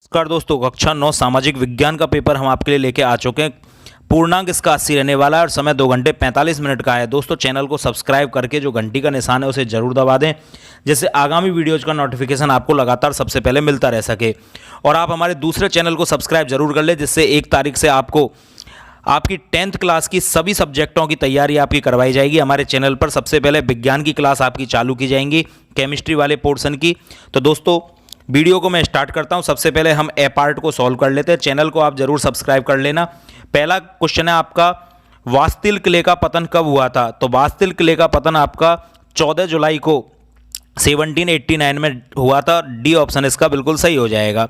नमस्कार दोस्तों, कक्षा 9 सामाजिक विज्ञान का पेपर हम आपके लिए लेके आ चुके हैं। पूर्णांक इसका 80 रहने वाला है और समय 2 घंटे 45 मिनट का है। दोस्तों चैनल को सब्सक्राइब करके जो घंटी का निशान है उसे जरूर दबा दें, जिससे आगामी वीडियोज का नोटिफिकेशन आपको लगातार सबसे पहले मिलता रह सके। और आप हमारे दूसरे चैनल को सब्सक्राइब जरूर कर लें, जिससे 1 तारीख से आपको आपकी 10th क्लास की सभी सब्जेक्टों की तैयारी आपकी करवाई जाएगी। हमारे चैनल पर सबसे पहले विज्ञान की क्लास आपकी चालू की जाएंगी, केमिस्ट्री वाले पोर्शन की। तो दोस्तों वीडियो को मैं स्टार्ट करता हूं। सबसे पहले हम ए पार्ट को सॉल्व कर लेते हैं। चैनल को आप जरूर सब्सक्राइब कर लेना। पहला क्वेश्चन है आपका, वास्तिल किले का पतन कब हुआ था? तो वास्तिल किले का पतन आपका 14 जुलाई को 1789 में हुआ था। डी ऑप्शन इसका बिल्कुल सही हो जाएगा।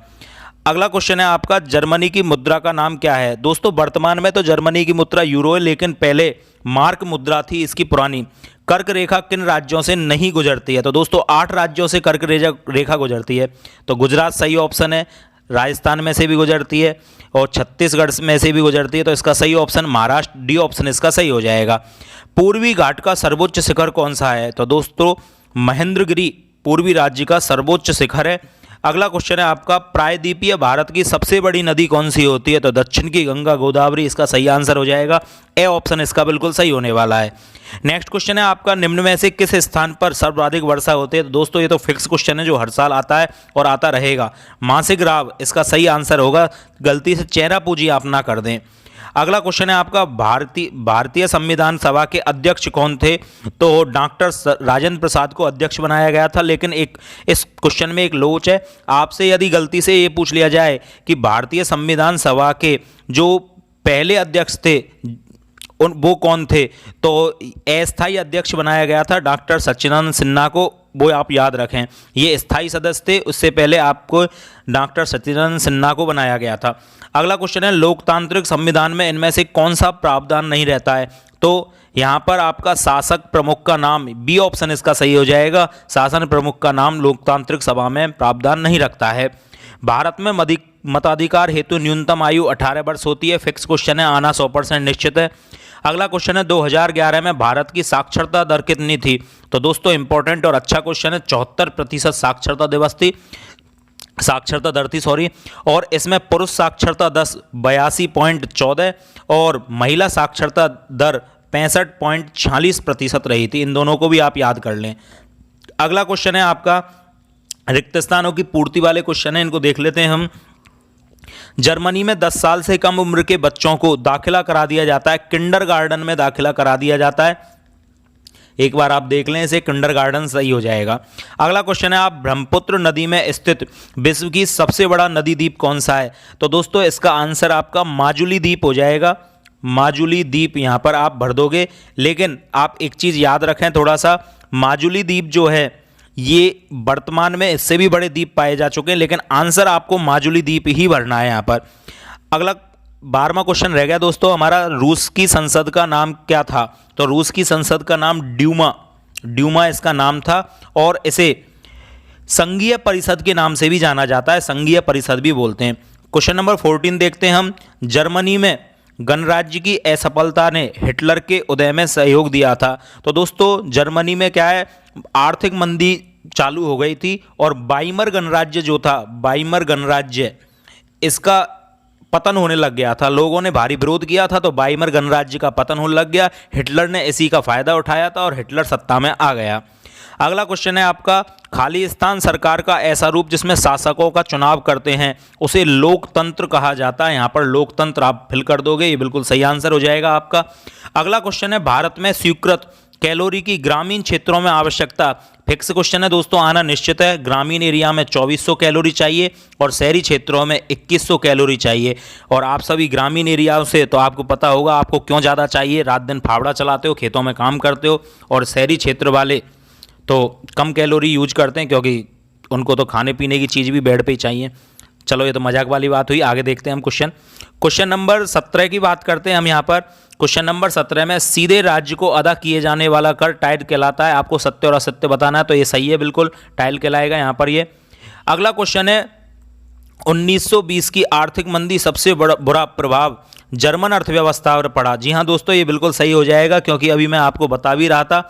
अगला क्वेश्चन है आपका, जर्मनी की मुद्रा का नाम क्या है? दोस्तों वर्तमान में तो जर्मनी की मुद्रा यूरो है, लेकिन पहले मार्क मुद्रा थी इसकी पुरानी। कर्क रेखा किन राज्यों से नहीं गुजरती है? तो दोस्तों 8 राज्यों से कर्क रेखा गुजरती है। तो गुजरात सही ऑप्शन है, राजस्थान में से भी गुजरती है और छत्तीसगढ़ में से भी गुजरती है। तो इसका सही ऑप्शन महाराष्ट्र, डी ऑप्शन इसका सही हो जाएगा। पूर्वी घाट का सर्वोच्च शिखर कौन सा है? तो दोस्तों महेंद्रगिरी पूर्वी राज्य का सर्वोच्च शिखर है। अगला क्वेश्चन है आपका, प्रायद्वीपीय भारत की सबसे बड़ी नदी कौन सी होती है? तो दक्षिण की गंगा गोदावरी इसका सही आंसर हो जाएगा। ए ऑप्शन इसका बिल्कुल सही होने वाला है। नेक्स्ट क्वेश्चन है आपका, निम्न में से किस स्थान पर सर्वाधिक वर्षा होती है? तो दोस्तों ये तो फिक्स क्वेश्चन है जो हर साल आता है और आता रहेगा। मासिक राव इसका सही आंसर होगा। गलती से चेहरा पूंजी आप ना कर दें। अगला क्वेश्चन है आपका, भारतीय संविधान सभा के अध्यक्ष कौन थे? तो डॉक्टर राजेंद्र प्रसाद को अध्यक्ष बनाया गया था। लेकिन इस क्वेश्चन में एक लोच है। आपसे यदि गलती से ये पूछ लिया जाए कि भारतीय संविधान सभा के जो पहले अध्यक्ष थे वो कौन थे, तो अस्थायी अध्यक्ष बनाया गया था डॉक्टर सच्चिदानंद सिन्हा को। वो आप याद रखें, ये स्थायी सदस्य थे, उससे पहले आपको डॉक्टर सच्चिदानंद सिन्हा को बनाया गया था। अगला क्वेश्चन है, लोकतांत्रिक संविधान में इनमें से कौन सा प्रावधान नहीं रहता है? तो यहाँ पर आपका शासक प्रमुख का नाम, बी ऑप्शन इसका सही हो जाएगा। शासन प्रमुख का नाम लोकतांत्रिक सभा में प्रावधान नहीं रखता है। भारत में मताधिकार हेतु न्यूनतम आयु 18 वर्ष होती है। फिक्स क्वेश्चन है, आना 100% निश्चित है। अगला क्वेश्चन है, 2011 में भारत की साक्षरता दर कितनी थी? तो दोस्तों इंपॉर्टेंट और अच्छा क्वेश्चन है। 74% साक्षरता दर थी सॉरी। और इसमें पुरुष साक्षरता दर 82.14 और महिला साक्षरता दर 65.46% रही थी। इन दोनों को भी आप याद कर लें। अगला क्वेश्चन है आपका, रिक्त स्थानों की पूर्ति वाले क्वेश्चन है, इनको देख लेते हैं हम। जर्मनी में 10 साल से कम उम्र के बच्चों को दाखिला करा दिया जाता है, किंडरगार्टन में दाखिला करा दिया जाता है। एक बार आप देख लें इसे, किंडरगार्टन सही हो जाएगा। अगला क्वेश्चन है, आप ब्रह्मपुत्र नदी में स्थित विश्व की सबसे बड़ा नदी द्वीप कौन सा है? तो दोस्तों इसका आंसर आपका माजुली द्वीप हो जाएगा। माजुली द्वीप यहां पर आप भर दोगे। लेकिन आप एक चीज याद रखें थोड़ा सा, माजुली द्वीप जो है ये वर्तमान में इससे भी बड़े द्वीप पाए जा चुके हैं, लेकिन आंसर आपको माजुली द्वीप ही भरना है यहाँ पर। अगला 12वां क्वेश्चन रह गया दोस्तों हमारा, रूस की संसद का नाम क्या था? तो रूस की संसद का नाम ड्यूमा इसका नाम था और इसे संघीय परिषद के नाम से भी जाना जाता है, संघीय परिषद भी बोलते हैं। क्वेश्चन नंबर 14 देखते हैं हम। जर्मनी में गणराज्य की असफलता ने हिटलर के उदय में सहयोग दिया था। तो दोस्तों जर्मनी में क्या है, आर्थिक मंदी चालू हो गई थी और वाइमर गणराज्य जो था, वाइमर गणराज्य इसका पतन होने लग गया था। लोगों ने भारी विरोध किया था, तो वाइमर गणराज्य का पतन होने लग गया। हिटलर ने इसी का फायदा उठाया था और हिटलर सत्ता में आ गया। अगला क्वेश्चन है आपका, खालिस्तान सरकार का ऐसा रूप जिसमें शासकों का चुनाव करते हैं उसे लोकतंत्र कहा जाता है। यहाँ पर लोकतंत्र आप फिल कर दोगे, ये बिल्कुल सही आंसर हो जाएगा आपका। अगला क्वेश्चन है, भारत में स्वीकृत कैलोरी की ग्रामीण क्षेत्रों में आवश्यकता। फिक्स क्वेश्चन है दोस्तों, आना निश्चित है। ग्रामीण एरिया में 2400 कैलोरी चाहिए और शहरी क्षेत्रों में 2100 कैलोरी चाहिए। और आप सभी ग्रामीण एरियाओं से तो आपको पता होगा आपको क्यों ज़्यादा चाहिए। रात दिन फावड़ा चलाते हो, खेतों में काम करते हो, और शहरी क्षेत्र वाले तो कम कैलोरी यूज करते हैं, क्योंकि उनको तो खाने पीने की चीज़ भी बेड पे ही चाहिए। चलो ये तो मजाक वाली बात हुई। आगे देखते हैं हम क्वेश्चन नंबर 17 की बात करते हैं हम यहाँ पर। क्वेश्चन नंबर 17 में, सीधे राज्य को अदा किए जाने वाला कर टाइल कहलाता है। आपको सत्य और असत्य बताना है, तो ये सही है, बिल्कुल टाइल कहलाएगा यहाँ पर ये। अगला क्वेश्चन है, 1920 की आर्थिक मंदी सबसे बुरा प्रभाव जर्मन अर्थव्यवस्था पर पड़ा। जी हाँ दोस्तों, ये बिल्कुल सही हो जाएगा, क्योंकि अभी मैं आपको बता भी रहा था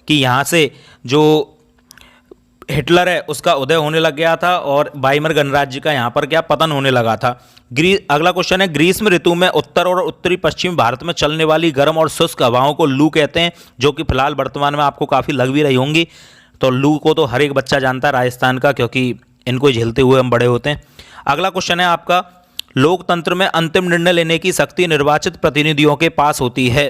कि यहाँ से जो हिटलर है उसका उदय होने लग गया था और वाइमर गणराज्य का यहाँ पर क्या पतन होने लगा था। अगला क्वेश्चन है, ग्रीष्म ऋतु में उत्तर और उत्तरी पश्चिम भारत में चलने वाली गर्म और शुष्क हवाओं को लू कहते हैं, जो कि फिलहाल वर्तमान में आपको काफ़ी लग भी रही होंगी। तो लू को तो हर एक बच्चा जानता है राजस्थान का, क्योंकि इनको झेलते हुए हम बड़े होते हैं। अगला क्वेश्चन है आपका, लोकतंत्र में अंतिम निर्णय लेने की शक्ति निर्वाचित प्रतिनिधियों के पास होती है।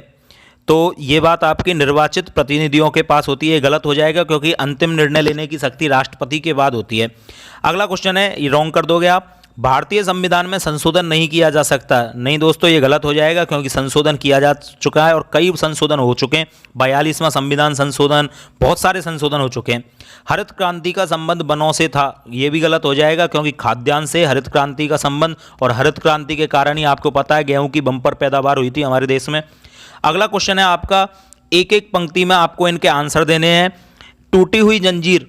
तो ये बात आपकी निर्वाचित प्रतिनिधियों के पास होती है, गलत हो जाएगा, क्योंकि अंतिम निर्णय लेने की शक्ति राष्ट्रपति के बाद होती है। अगला क्वेश्चन है, ये रॉन्ग कर दोगे आप, भारतीय संविधान में संशोधन नहीं किया जा सकता। नहीं दोस्तों, ये गलत हो जाएगा, क्योंकि संशोधन किया जा चुका है और कई संशोधन हो चुके हैं। 42वां संविधान संशोधन, बहुत सारे संशोधन हो चुके हैं। हरित क्रांति का संबंध वनों से था, ये भी गलत हो जाएगा, क्योंकि खाद्यान्न से हरित क्रांति का संबंध, और हरित क्रांति के कारण ही आपको पता है गेहूं की बम्पर पैदावार हुई थी हमारे देश में। अगला क्वेश्चन है आपका, एक एक पंक्ति में आपको इनके आंसर देने हैं। टूटी हुई जंजीर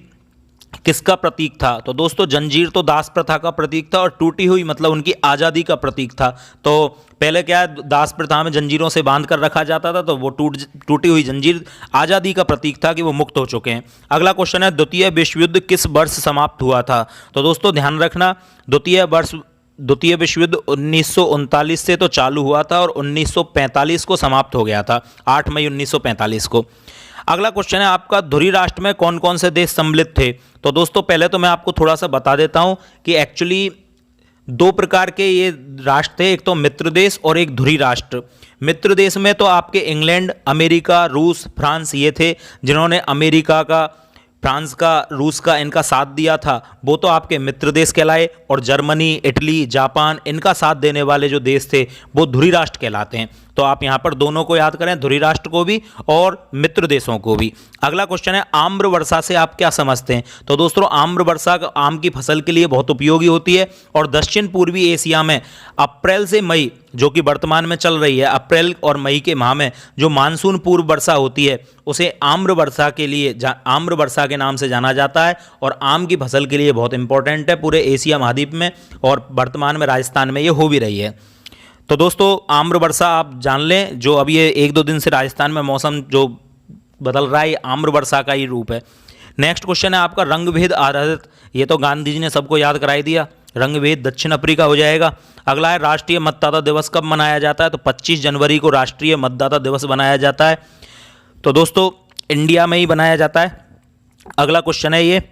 किसका प्रतीक था? तो दोस्तों जंजीर तो दास प्रथा का प्रतीक था, और टूटी हुई मतलब उनकी आज़ादी का प्रतीक था। तो पहले क्या है, दास प्रथा में जंजीरों से बांध कर रखा जाता था, तो वो टूटी हुई जंजीर आज़ादी का प्रतीक था कि वो मुक्त हो चुके हैं। अगला क्वेश्चन है, द्वितीय विश्व युद्ध किस वर्ष समाप्त हुआ था? तो दोस्तों ध्यान रखना, द्वितीय विश्व युद्ध 1939 से तो चालू हुआ था और 1945 को समाप्त हो गया था, 8 मई 1945 को। अगला क्वेश्चन है आपका, धुरी राष्ट्र में कौन कौन से देश सम्मिलित थे? तो दोस्तों पहले तो मैं आपको थोड़ा सा बता देता हूं कि एक्चुअली दो प्रकार के ये राष्ट्र थे, एक तो मित्र देश और एक धुरी राष्ट्र। मित्र देश में तो आपके इंग्लैंड, अमेरिका, रूस, फ्रांस ये थे जिन्होंने अमेरिका का, फ्रांस का, रूस का इनका साथ दिया था, वो तो आपके मित्र देश कहलाए। और जर्मनी, इटली, जापान इनका साथ देने वाले जो देश थे वो धुरी राष्ट्र कहलाते हैं। तो आप यहाँ पर दोनों को याद करें, धुरी राष्ट्र को भी और मित्र देशों को भी। अगला क्वेश्चन है, आम्र वर्षा से आप क्या समझते हैं? तो दोस्तों आम्र वर्षा आम की फसल के लिए बहुत उपयोगी होती है, और दक्षिण पूर्वी एशिया में अप्रैल से मई, जो कि वर्तमान में चल रही है, अप्रैल और मई के माह में जो मानसून पूर्व वर्षा होती है उसे आम्र वर्षा के लिए आम्र वर्षा के नाम से जाना जाता है, और आम की फसल के लिए बहुत इंपॉर्टेंट है पूरे एशिया महाद्वीप में, और वर्तमान में राजस्थान में ये हो भी रही है। तो दोस्तों आम्र वर्षा आप जान लें, जो अभी ये 1-2 दिन से राजस्थान में मौसम जो बदल रहा है, आम्र वर्षा का ही रूप है। नेक्स्ट क्वेश्चन है आपका, रंगभेद आधारित, ये तो गांधी जी ने सबको याद कराई दिया, रंगभेद दक्षिण अफ्रीका हो जाएगा। अगला है, राष्ट्रीय मतदाता दिवस कब मनाया जाता है? तो 25 जनवरी को राष्ट्रीय मतदाता दिवस मनाया जाता है। तो दोस्तों इंडिया में ही बनाया जाता है। अगला क्वेश्चन है ये,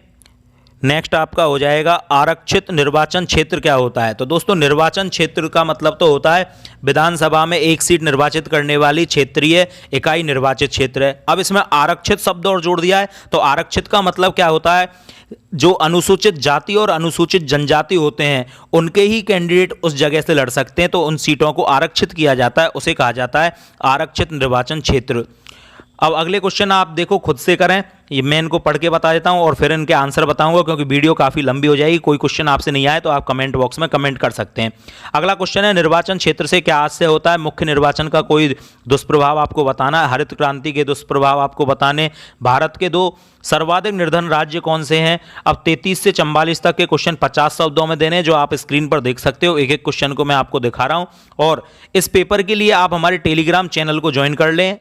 नेक्स्ट आपका हो जाएगा, आरक्षित निर्वाचन क्षेत्र क्या होता है? तो दोस्तों निर्वाचन क्षेत्र का मतलब तो होता है विधानसभा में एक सीट निर्वाचित करने वाली क्षेत्रीय इकाई निर्वाचित क्षेत्र है। अब इसमें आरक्षित शब्द और जोड़ दिया है। तो आरक्षित का मतलब क्या होता है, जो अनुसूचित जाति और अनुसूचित जनजाति होते हैं उनके ही कैंडिडेट उस जगह से लड़ सकते हैं, तो उन सीटों को आरक्षित किया जाता है, उसे कहा जाता है आरक्षित निर्वाचन क्षेत्र। अब अगले क्वेश्चन आप देखो खुद से करें, ये मैं इनको पढ़ के बता देता हूं और फिर इनके आंसर बताऊंगा, क्योंकि वीडियो काफ़ी लंबी हो जाएगी। कोई क्वेश्चन आपसे नहीं आए तो आप कमेंट बॉक्स में कमेंट कर सकते हैं। अगला क्वेश्चन है, निर्वाचन क्षेत्र से क्या आशय होता है? मुख्य निर्वाचन का कोई दुष्प्रभाव आपको बताना है, हरित क्रांति के दुष्प्रभाव आपको बताने, भारत के 2 सर्वाधिक निर्धन राज्य कौन से हैं? अब 33 से 44 तक के क्वेश्चन 50 शब्दों में देने, जो आप स्क्रीन पर देख सकते हो। एक एक क्वेश्चन को मैं आपको दिखा रहा हूं, और इस पेपर के लिए आप हमारे टेलीग्राम चैनल को ज्वाइन कर लें।